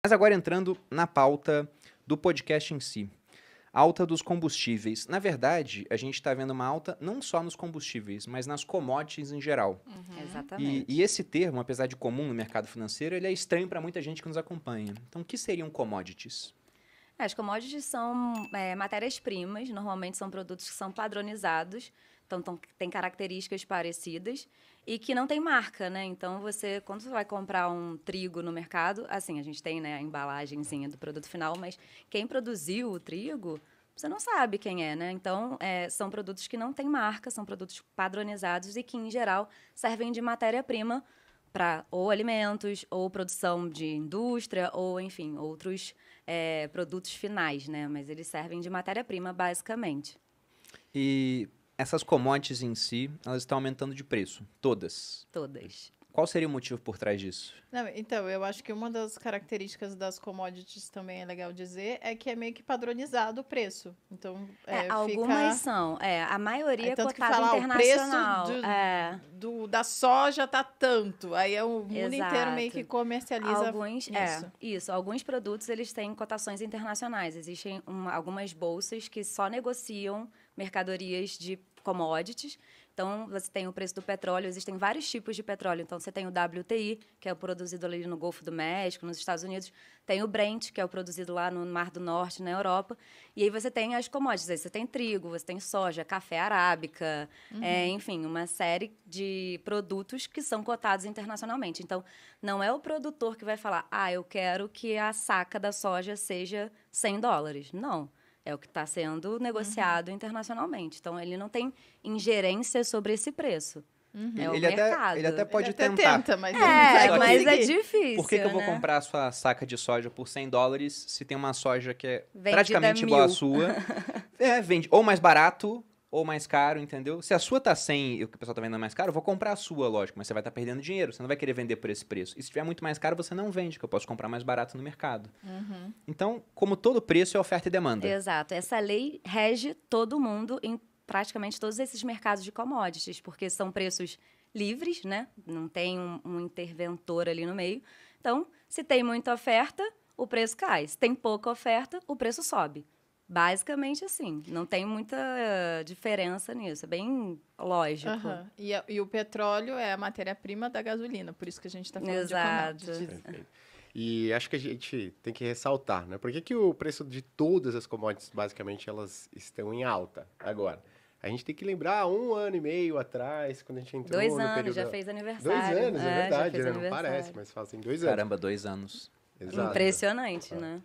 Mas agora entrando na pauta do podcast em si. Alta dos combustíveis. Na verdade, a gente está vendo uma alta não só nos combustíveis, mas nas commodities em geral. Exatamente. E esse termo, apesar de comum no mercado financeiro, ele é estranho para muita gente que nos acompanha. Então, o que seriam commodities? As commodities são matérias-primas, normalmente são produtos que são padronizados, então têm características parecidas e que não tem marca, né? Então, quando você vai comprar um trigo no mercado, assim, a gente tem, né, a embalagenzinha do produto final, mas quem produziu o trigo, você não sabe quem é, né? Então, são produtos que não têm marca, são produtos padronizados e que, em geral, servem de matéria-prima para ou alimentos, ou produção de indústria, ou, enfim, outros produtos finais, né? Mas eles servem de matéria-prima, basicamente. E essas commodities em si, elas estão aumentando de preço, todas. Todas. Qual seria o motivo por trás disso? Não, então, eu acho que uma das características das commodities também é legal dizer, é que é meio que padronizado o preço. Então, algumas são. A maioria é tanto que cotada falar, internacional. o preço da soja tá tanto. Aí o mundo inteiro meio que comercializa isso. Alguns produtos, eles têm cotações internacionais. Existem algumas bolsas que só negociam mercadorias de commodities. Então, você tem o preço do petróleo, existem vários tipos de petróleo. Então, você tem o WTI, que é o produzido ali no Golfo do México, nos Estados Unidos. Tem o Brent, que é o produzido lá no Mar do Norte, na Europa. E aí você tem as commodities. Aí você tem trigo, você tem soja, café arábica, enfim, uma série de produtos que são cotados internacionalmente. Então, não é o produtor que vai falar, eu quero que a saca da soja seja $100. Não. É o que está sendo negociado internacionalmente. Então, ele não tem ingerência sobre esse preço. É o mercado. Ele até pode ele até tentar. Tenta, mas mas é difícil, Por que eu vou né? comprar a sua saca de soja por $100 se tem uma soja que é Vendida praticamente igual à sua? Vende ou mais barato ou mais caro, entendeu? Se a sua tá 100 e o pessoal tá vendendo mais caro, eu vou comprar a sua, lógico, mas você vai estar perdendo dinheiro, você não vai querer vender por esse preço. E se tiver muito mais caro, você não vende, que eu posso comprar mais barato no mercado. Então, como todo preço, é oferta e demanda. Exato. Essa lei rege todo mundo em praticamente todos esses mercados de commodities, porque são preços livres, né? Não tem um interventor ali no meio. Então, se tem muita oferta, o preço cai. Se tem pouca oferta, o preço sobe. Basicamente assim, não tem muita diferença nisso, é bem lógico. E o petróleo é a matéria-prima da gasolina, por isso que a gente está falando Exato. de commodities. Perfeito. E acho que a gente tem que ressaltar, né? Por que o preço de todas as commodities, basicamente, elas estão em alta agora? A gente tem que lembrar 1 ano e meio atrás, quando a gente entrou 2 no anos, período... já fez aniversário. 2 anos, é verdade, já né? fez Não parece, mas fazem 2 anos. Caramba, 2 anos. Exato. Impressionante, né?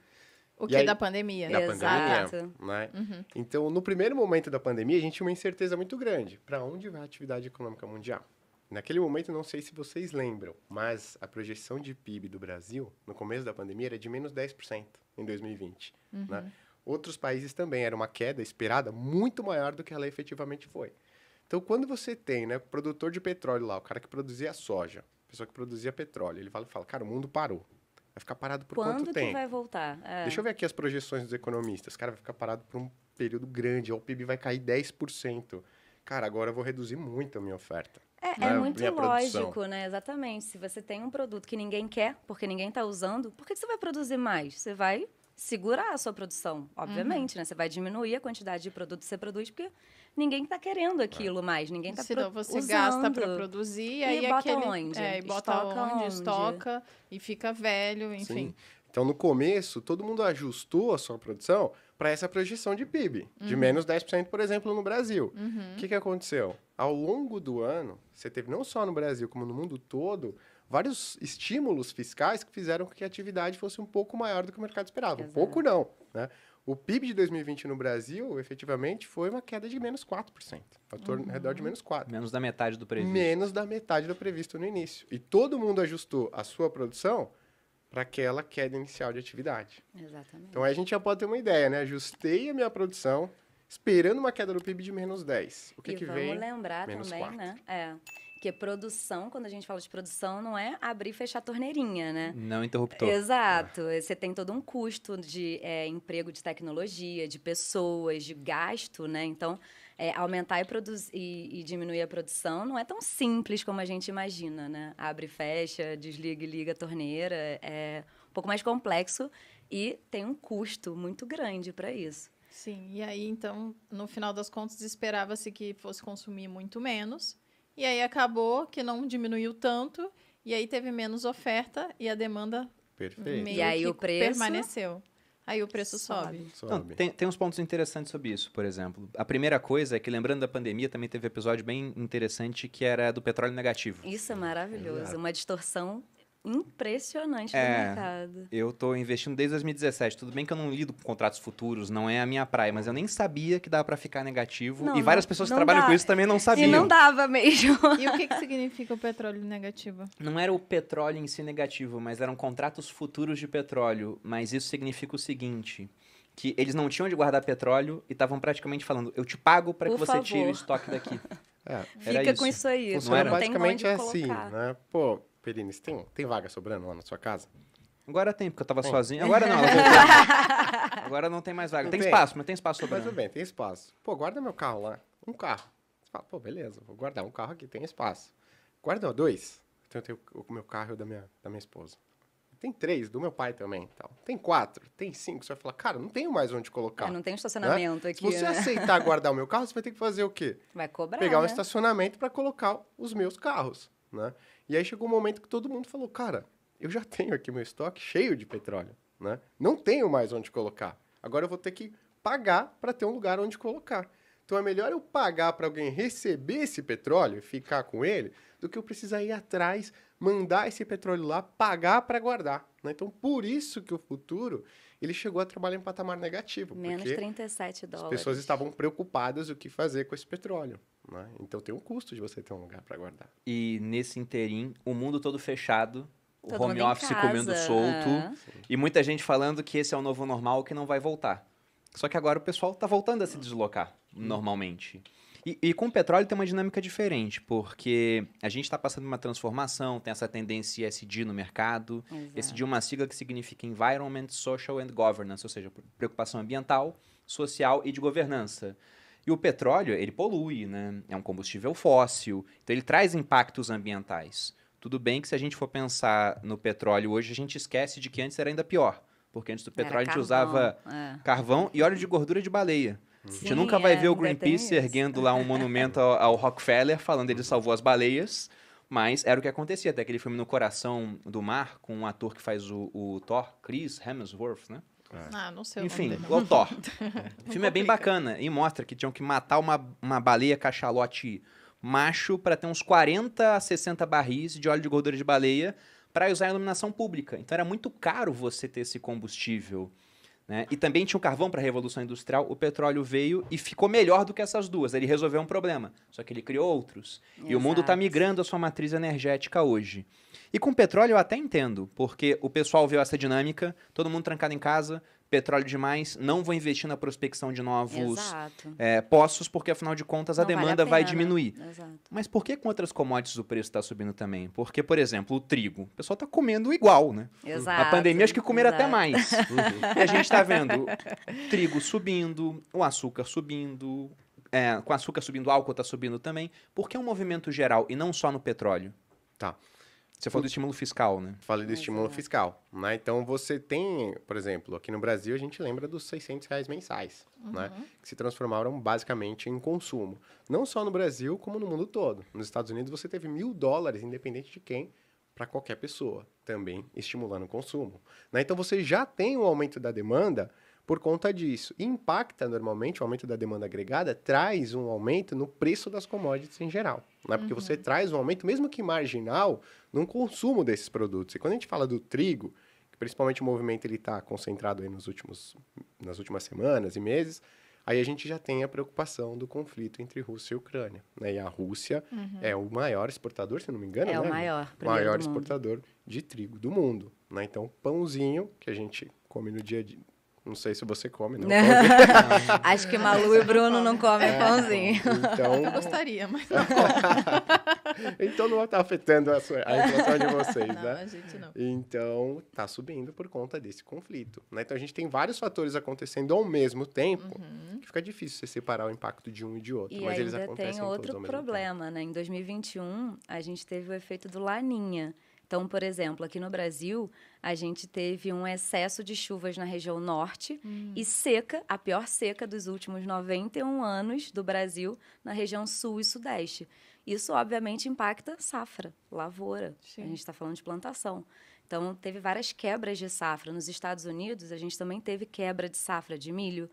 O que da pandemia. Da Exato. pandemia, né? Então, no primeiro momento da pandemia, a gente tinha uma incerteza muito grande. Para onde vai a atividade econômica mundial? Naquele momento, não sei se vocês lembram, mas a projeção de PIB do Brasil, no começo da pandemia, era de menos 10% em 2020. Né? Outros países também, era uma queda esperada muito maior do que ela efetivamente foi. Então, quando você tem, né, o produtor de petróleo lá, o cara que produzia soja, a pessoa que produzia petróleo, ele fala, cara, o mundo parou. Vai ficar parado por quanto tempo? Quando que vai voltar? Deixa eu ver aqui as projeções dos economistas. Cara, vai ficar parado por um período grande. O PIB vai cair 10%. Cara, agora eu vou reduzir muito a minha oferta. É muito lógico, né? Exatamente. Se você tem um produto que ninguém quer, porque ninguém está usando, por que você vai produzir mais? Você vai segurar a sua produção, obviamente, né? Você vai diminuir a quantidade de produto que você produz, porque ninguém está querendo aquilo mais, ninguém está usando. Senão você gasta para produzir, aí bota onde? E bota onde, estoca, e fica velho, enfim. Sim. Então, no começo, todo mundo ajustou a sua produção para essa projeção de PIB, de menos 10%, por exemplo, no Brasil. O que aconteceu? Ao longo do ano, você teve, não só no Brasil, como no mundo todo, vários estímulos fiscais que fizeram com que a atividade fosse um pouco maior do que o mercado esperava. Exato. Um pouco não, né? O PIB de 2020 no Brasil, efetivamente, foi uma queda de menos 4%. Fator ao redor de menos 4%. Menos da metade do previsto. Menos da metade do previsto no início. E todo mundo ajustou a sua produção para aquela queda inicial de atividade. Exatamente. Então, aí a gente já pode ter uma ideia, né? Ajustei a minha produção, esperando uma queda do PIB de menos 10. O que vem? Vamos lembrar menos também, 4. né? Porque produção, quando a gente fala de produção, não é abrir e fechar a torneirinha, né? Não interruptor. Exato. Você tem todo um custo de emprego de tecnologia, de pessoas, de gasto, né? Então, aumentar e diminuir a produção não é tão simples como a gente imagina, né? Abre e fecha, desliga e liga a torneira. É pouco mais complexo e tem um custo muito grande para isso. Sim, e aí, então, no final das contas, esperava-se que fosse consumir muito menos. E aí acabou que não diminuiu tanto, e aí teve menos oferta e a demanda Perfeito. meio E aí que o preço permaneceu. Aí o preço sobe. Não, tem uns pontos interessantes sobre isso, por exemplo. A primeira coisa é que, lembrando da pandemia, também teve um episódio bem interessante que era do petróleo negativo. Isso é maravilhoso, Exato. uma distorção impressionante do É. mercado. Eu tô investindo desde 2017. Tudo bem que eu não lido com contratos futuros, não é a minha praia, mas eu nem sabia que dava pra ficar negativo. Não, e várias não- pessoas que não trabalham dá. com isso também não sabiam. E não dava mesmo. E o que significa o petróleo negativo? Não era o petróleo em si negativo, mas eram contratos futuros de petróleo. Mas isso significa o seguinte, que eles não tinham de guardar petróleo e estavam praticamente falando, eu te pago para que Por você favor. tire o estoque daqui. É, Era Fica com isso. isso aí. funciona era? Não tem basicamente onde assim, colocar. né? Pô, Perini, você tem vaga sobrando lá na sua casa? Agora tem, porque eu tava Tem. sozinho. Agora não, ela voltou. Agora não tem mais vaga. Não Tem tem? espaço, mas tem espaço Mas sobrando. tudo bem, tem espaço. Pô, guarda meu carro lá. Um carro. Você fala, pô, beleza, vou guardar um carro aqui, tem espaço. Guarda dois. Então eu tenho o meu carro e o da minha esposa. Tem 3, do meu pai também. Tal. Tem 4, tem 5. Você vai falar, cara, não tenho mais onde colocar. É, não tem estacionamento né? aqui, Se você né? aceitar guardar o meu carro, você vai ter que fazer o quê? Vai cobrar, Pegar um né? estacionamento para colocar os meus carros, né? E aí chegou um momento que todo mundo falou, cara, eu já tenho aqui meu estoque cheio de petróleo, né? Não tenho mais onde colocar. Agora eu vou ter que pagar para ter um lugar onde colocar. Então é melhor eu pagar para alguém receber esse petróleo e ficar com ele, do que eu precisar ir atrás, mandar esse petróleo lá, pagar para guardar, né? Então por isso que o futuro ele chegou a trabalhar em patamar negativo, Menos porque 37 as dólares. pessoas estavam preocupadas o que fazer com esse petróleo, né? Então tem um custo de você ter um lugar para guardar. E nesse interim, o mundo todo fechado, o Todo home mundo em office casa, comendo solto, aham. e muita gente falando que esse é o novo normal, que não vai voltar. Só que agora o pessoal tá voltando a se deslocar, normalmente. E com o petróleo tem uma dinâmica diferente, porque a gente está passando uma transformação, tem essa tendência ESG no mercado. Exato. ESG é uma sigla que significa Environment, Social and Governance, ou seja, preocupação ambiental, social e de governança. E o petróleo, ele polui, né? É um combustível fóssil, então ele traz impactos ambientais. Tudo bem que se a gente for pensar no petróleo hoje, a gente esquece de que antes era ainda pior, porque antes do petróleo a gente carvão, usava carvão e óleo de gordura de baleia. A gente Sim, nunca vai ver o ainda tem Greenpeace isso. erguendo lá um monumento ao Rockefeller, falando que ele salvou as baleias, mas era o que acontecia. Até aquele filme No Coração do Mar, com um ator que faz o Thor, Chris Hemsworth, né? Ah, não sei o Enfim, nome dele. o Thor. O filme é bem complica. bacana e mostra que tinham que matar uma baleia cachalote macho para ter uns 40 a 60 barris de óleo de gordura de baleia para usar em iluminação pública. Então era muito caro você ter esse combustível. Né? E também tinha o carvão para a Revolução Industrial, o petróleo veio e ficou melhor do que essas duas. Ele resolveu um problema, só que ele criou outros. E o mundo está Exato. migrando a sua matriz energética hoje. E com petróleo eu até entendo, porque o pessoal viu essa dinâmica, todo mundo trancado em casa, petróleo demais, não vou investir na prospecção de novos Exato. poços, porque afinal de contas a Não vale demanda vai pena. diminuir. Exato. Mas por que com outras commodities o preço está subindo também? Porque, por exemplo, o trigo, o pessoal está comendo igual, né? Exato. A pandemia acho que comeram até exato. mais. E a gente está vendo trigo subindo, o açúcar subindo, com açúcar subindo, o álcool está subindo também, porque é um movimento geral e não só no petróleo. Tá. Você falou do estímulo fiscal, né? Falei do estímulo Exato. fiscal, né? Então você tem, por exemplo, aqui no Brasil a gente lembra dos R$600 mensais, né? Que se transformaram basicamente em consumo. Não só no Brasil, como no mundo todo. Nos Estados Unidos você teve $1.000, independente de quem, para qualquer pessoa, também estimulando o consumo. Né? Então você já tem um aumento da demanda por conta disso. Impacta normalmente, o aumento da demanda agregada traz um aumento no preço das commodities em geral. Né? Porque você traz um aumento, mesmo que marginal, no consumo desses produtos. E quando a gente fala do trigo, que principalmente o movimento está concentrado aí nas últimas semanas e meses, aí a gente já tem a preocupação do conflito entre Rússia e Ucrânia. Né? E a Rússia é o maior exportador, se não me engano, É o né? maior, primeiro maior do mundo. exportador de trigo do mundo. Né? Então, pãozinho que a gente come no dia a dia. Não sei se você come, não. Acho que Malu e Bruno não comem pãozinho. Então, Eu gostaria, mas não. então não está afetando a inflação de vocês, Não, né? a gente não. Então, está subindo por conta desse conflito. Né? Então, a gente tem vários fatores acontecendo ao mesmo tempo que fica difícil você separar o impacto de um e de outro. E mas eles ainda acontecem tem todos outro ao mesmo problema, né? Em 2021, a gente teve o efeito do Laninha, Então, por exemplo, aqui no Brasil, a gente teve um excesso de chuvas na região norte e seca, a pior seca dos últimos 91 anos do Brasil, na região sul e sudeste. Isso, obviamente, impacta safra, lavoura. Sim. A gente está falando de plantação. Então, teve várias quebras de safra. Nos Estados Unidos, a gente também teve quebra de safra de milho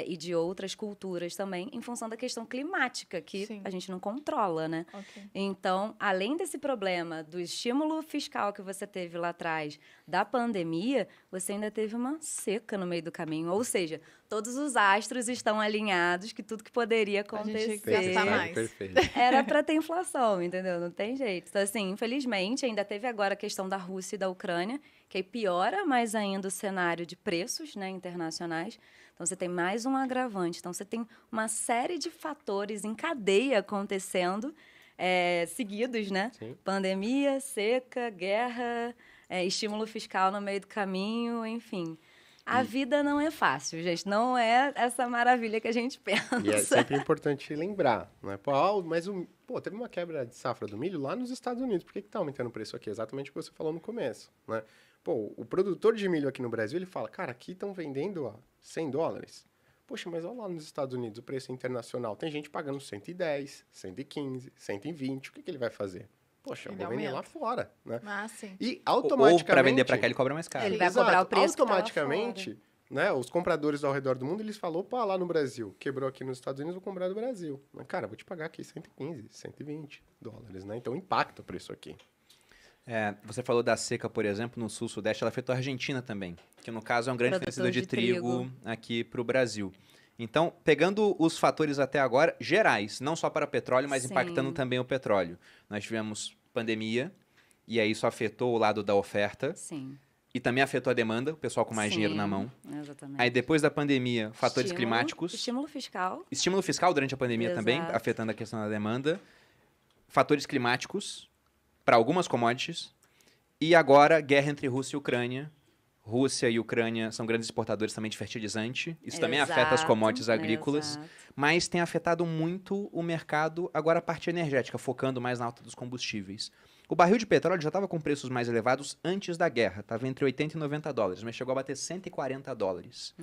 e de outras culturas também, em função da questão climática, que Sim. a gente não controla, né? Ok. Então, além desse problema do estímulo fiscal que você teve lá atrás, da pandemia, você ainda teve uma seca no meio do caminho. Ou seja, todos os astros estão alinhados, que tudo que poderia A gente acontecer gastar mais. Perfeito. era para ter inflação, entendeu? Não tem jeito. Então, assim, infelizmente, ainda teve agora a questão da Rússia e da Ucrânia, que aí piora mais ainda o cenário de preços, né, internacionais. Então, você tem mais um agravante. Então, você tem uma série de fatores em cadeia acontecendo, seguidos, né? Sim. Pandemia, seca, guerra, estímulo fiscal no meio do caminho, enfim. A vida não é fácil, gente. Não é essa maravilha que a gente pensa. E é sempre importante lembrar, né? Pô, mas teve uma quebra de safra do milho lá nos Estados Unidos. Por que tá aumentando o preço aqui? Exatamente o que você falou no começo, né? Pô, o produtor de milho aqui no Brasil, ele fala, cara, aqui estão vendendo a $100. Poxa, mas olha lá nos Estados Unidos, o preço internacional. Tem gente pagando 110, 115, 120. O que ele vai fazer? Poxa, eu Ele vou vender lá aumenta. fora, né? Ah, sim. E Ou automaticamente... para vender para cá, ele cobra mais caro. Ele vai Exato. cobrar o preço que tá lá automaticamente, né, os compradores ao redor do mundo, eles falam, opa, lá no Brasil, quebrou aqui nos Estados Unidos, vou comprar do Brasil. Mas, cara, vou te pagar aqui 115, $120, né? Então, impacta o preço aqui. Você falou da seca, por exemplo, no sul-sudeste, ela afetou a Argentina também, que no caso é um grande Produtor fornecedor de de trigo trigo. aqui para o Brasil. Então, pegando os fatores até agora, gerais, não só para petróleo, mas Sim. impactando também o petróleo. Nós tivemos pandemia, e aí isso afetou o lado da oferta, Sim. e também afetou a demanda, o pessoal com mais dinheiro na Sim, mão. Exatamente. Aí depois da pandemia, fatores Estímulo- climáticos, Estímulo fiscal. estímulo fiscal durante a pandemia também, Exato. afetando a questão da demanda, fatores climáticos para algumas commodities, e agora guerra entre Rússia e Ucrânia. Rússia e Ucrânia são grandes exportadores também de fertilizante. Isso também afeta as Exato, commodities agrícolas, exato. mas tem afetado muito o mercado, agora a parte energética, focando mais na alta dos combustíveis. O barril de petróleo já estava com preços mais elevados antes da guerra, estava entre 80 e 90 dólares, mas chegou a bater 140 dólares.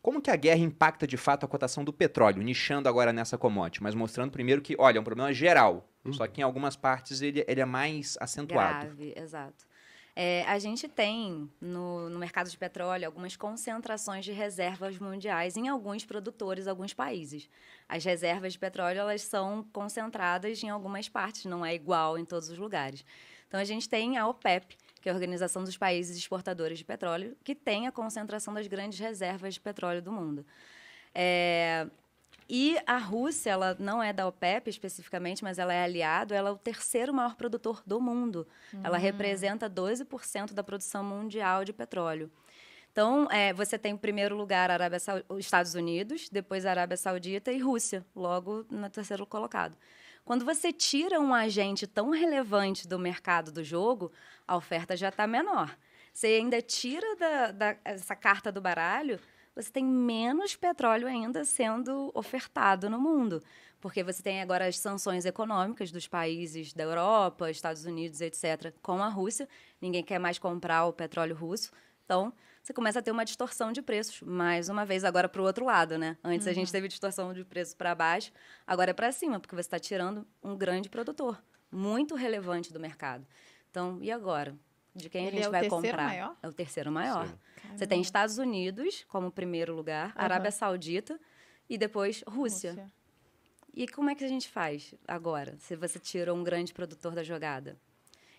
Como que a guerra impacta de fato a cotação do petróleo, nichando agora nessa commodity, mas mostrando primeiro que, olha, é um problema geral, só que em algumas partes ele é mais acentuado. Grave, exato. A gente tem no mercado de petróleo algumas concentrações de reservas mundiais em alguns produtores, alguns países. As reservas de petróleo elas são concentradas em algumas partes, não é igual em todos os lugares. Então, a gente tem a OPEP, que é a Organização dos Países Exportadores de Petróleo, que tem a concentração das grandes reservas de petróleo do mundo. E a Rússia, ela não é da OPEP especificamente, mas ela é aliado, ela é o terceiro maior produtor do mundo. Ela representa 12% da produção mundial de petróleo. Então, você tem em primeiro lugar os Estados Unidos, depois a Arábia Saudita e Rússia, logo no terceiro colocado. Quando você tira um agente tão relevante do mercado do jogo, a oferta já está menor. Você ainda tira essa carta do baralho, você tem menos petróleo ainda sendo ofertado no mundo. Porque você tem agora as sanções econômicas dos países da Europa, Estados Unidos, etc., com a Rússia. Ninguém quer mais comprar o petróleo russo. Então, você começa a ter uma distorção de preços. Mais uma vez, agora para o outro lado, né? Antes a gente teve distorção de preços para baixo, agora é para cima, porque você está tirando um grande produtor, muito relevante do mercado. Então, e agora? De quem a gente vai comprar? Maior? É o terceiro maior. Sim. Você tem Estados Unidos como primeiro lugar, Arábia Saudita e depois Rússia. E como é que a gente faz agora, se você tira um grande produtor da jogada?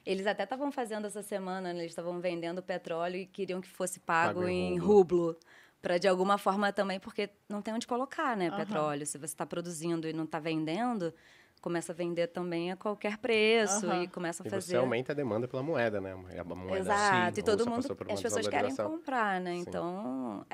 Eles até estavam fazendo essa semana, né? Eles estavam vendendo petróleo e queriam que fosse pago em rublo. Para, de alguma forma, também, porque não tem onde colocar, né, petróleo. Se você está produzindo e não está vendendo, começa a vender também a qualquer preço e começa a fazer... E você aumenta a demanda pela moeda, né? A moeda, exato, e todo mundo, por uma as pessoas querem desvalorização. comprar, né? Sim. Então,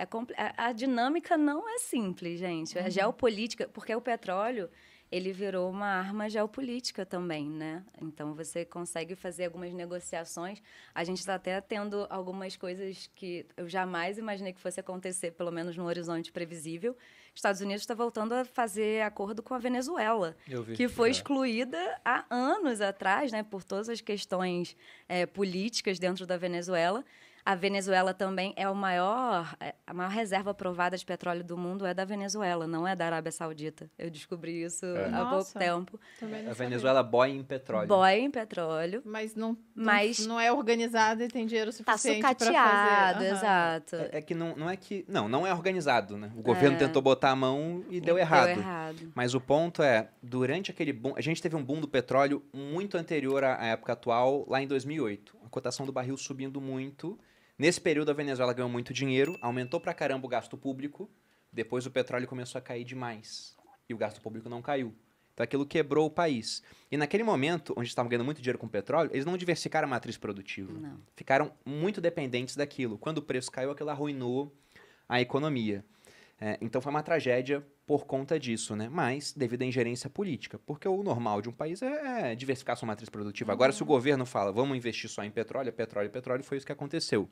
a dinâmica não é simples, gente. A geopolítica, porque o petróleo, ele virou uma arma geopolítica também, né? Então, você consegue fazer algumas negociações. A gente está até tendo algumas coisas que eu jamais imaginei que fosse acontecer, pelo menos no horizonte previsível. Estados Unidos está voltando a fazer acordo com a Venezuela, Eu vi. que foi excluída há anos atrás, né, por todas as questões políticas dentro da Venezuela. A Venezuela também é a maior reserva provada de petróleo do mundo é da Venezuela, não é da Arábia Saudita. Eu descobri isso há pouco Nossa. tempo. Também não A sabia. Venezuela boia em petróleo. Boia em petróleo. Mas Mas- não é organizada e tem dinheiro Tá suficiente para sucateado, fazer. Aham. exato. É que não é que... Não é organizado, né? O governo tentou botar a mão e deu errado. Deu errado. Mas o ponto é, durante aquele boom... A gente teve um boom do petróleo muito anterior à época atual, lá em 2008. A cotação do barril subindo muito. Nesse período, a Venezuela ganhou muito dinheiro, aumentou pra caramba o gasto público. Depois, o petróleo começou a cair demais. E o gasto público não caiu. Então, aquilo quebrou o país. E naquele momento, onde estavam ganhando muito dinheiro com petróleo, eles não diversificaram a matriz produtiva. Não. Ficaram muito dependentes daquilo. Quando o preço caiu, aquilo arruinou a economia. Então foi uma tragédia por conta disso, né? Mas devido à ingerência política. Porque o normal de um país é diversificar sua matriz produtiva. Agora, se o governo fala, vamos investir só em petróleo, petróleo, petróleo, foi isso que aconteceu.